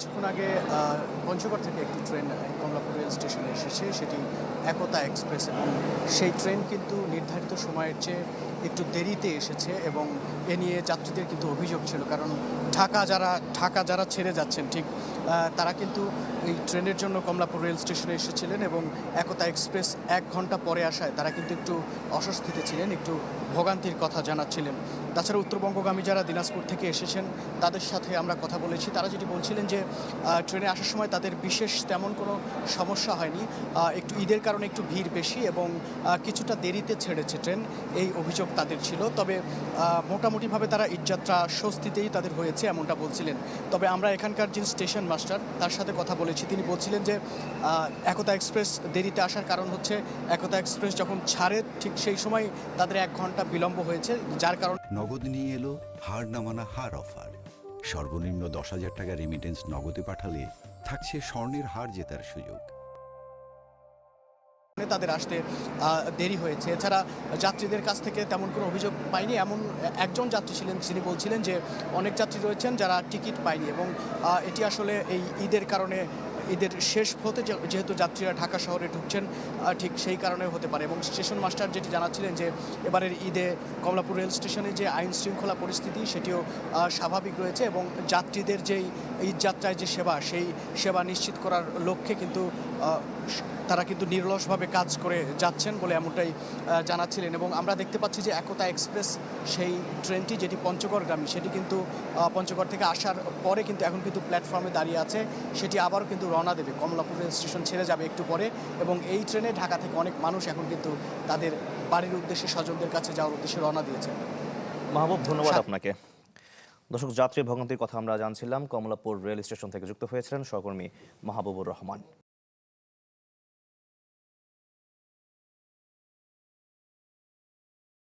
কিছুক্ষণ আগে পঞ্চগড় থেকে একটি ট্রেন কমলাপুর রেল স্টেশনে এসেছে, সেটি একতা এক্সপ্রেস, এবং সেই ট্রেন কিন্তু নির্ধারিত সময়ের চেয়ে একটু দেরিতে এসেছে এবং এ নিয়ে যাত্রীদের কিন্তু অভিযোগ ছিল। কারণ ঢাকা যারা ছেড়ে যাচ্ছেন ঠিক তারা কিন্তু এই ট্রেনের জন্য কমলাপুর রেল স্টেশনে এসেছিলেন এবং একতা এক্সপ্রেস 1 ঘন্টা পরে আসায় তারা কিন্তু একটু অস্বস্তিতে ছিলেন, একটু ভোগান্তির কথা জানাচ্ছিলেন। তাছাড়া উত্তরবঙ্গগামী যারা দিনাজপুর থেকে এসেছেন তাদের সাথে আমরা কথা বলেছি, তারা যেটি বলছিলেন যে ট্রেনে আসার সময় তাদের বিশেষ তেমন কোনো সমস্যা হয়নি, একটু ঈদের কারণে একটু ভিড় বেশি এবং কিছুটা দেরিতে ছেড়েছে ট্রেন, এই অভিযোগ তাদের ছিল। তবে মোটামুটিভাবে তারা ঈদযাত্রা স্বস্তিতেই তাদের হয়েছে এমনটা বলছিলেন। তবে আমরা এখানকার যিনি স্টেশন মাস্টার তার সাথে কথা বলেছি, তিনি বলছিলেন যে একতা এক্সপ্রেস দেরিতে আসার কারণ হচ্ছে একতা এক্সপ্রেস যখন ছাড়ে ঠিক সেই সময় তাদের 1 ঘন্টা বিলম্ব হয়েছে, যার কারণে নগদ নিয়ে এলো হার না মানা হার অফার। সর্বনিম্ন 10,000 টাকা রেমিটেন্স নগদে পাঠালে থাকছে স্বর্ণের হার জেতার সুযোগ। তাদের আসতে দেরি হয়েছে। এছাড়া যাত্রীদের কাছ থেকে তেমন কোনো অভিযোগ পাইনি। এমন একজন যাত্রী ছিলেন, যিনি বলছিলেন যে অনেক যাত্রী রয়েছেন যারা টিকিট পায়নি এবং এটি আসলে এই ঈদের কারণে, ঈদের শেষ হতে যেহেতু যাত্রীরা ঢাকা শহরে ঢুকছেন, ঠিক সেই কারণে হতে পারে। এবং স্টেশন মাস্টার যেটি জানাচ্ছিলেন যে এবারের ঈদে কমলাপুর রেল স্টেশনে যে আইন শৃঙ্খলা পরিস্থিতি সেটিও স্বাভাবিক রয়েছে এবং যাত্রীদের যেই ঈদযাত্রায় যে সেবা, সেই সেবা নিশ্চিত করার লক্ষ্যে কিন্তু তারা কিন্তু নিরলসভাবে কাজ করে যাচ্ছেন বলে এমনটাই জানাচ্ছিলেন। এবং আমরা দেখতে পাচ্ছি যে একতা এক্সপ্রেস সেই ট্রেনটি যেটি পঞ্চগড়গামী, সেটি কিন্তু পঞ্চগড় থেকে আসার পরে কিন্তু এখন কিন্তু প্ল্যাটফর্মে দাঁড়িয়ে আছে, সেটি আবারও কিন্তু রওনা দেবে, কমলাপুর রেল স্টেশন ছেড়ে যাবে একটু পরে। এবং এই ট্রেনে ঢাকা থেকে অনেক মানুষ এখন কিন্তু তাদের বাড়ির উদ্দেশ্যে, স্বজনদের কাছে যাওয়ার উদ্দেশ্যে রওনা দিয়েছে। মাহবুব, ধন্যবাদ আপনাকে। দর্শক, যাত্রী ভোগান্তির কথা আমরা জানছিলাম। কমলাপুর রেল স্টেশন থেকে যুক্ত হয়েছিলেন সহকর্মী মাহবুবুর রহমান।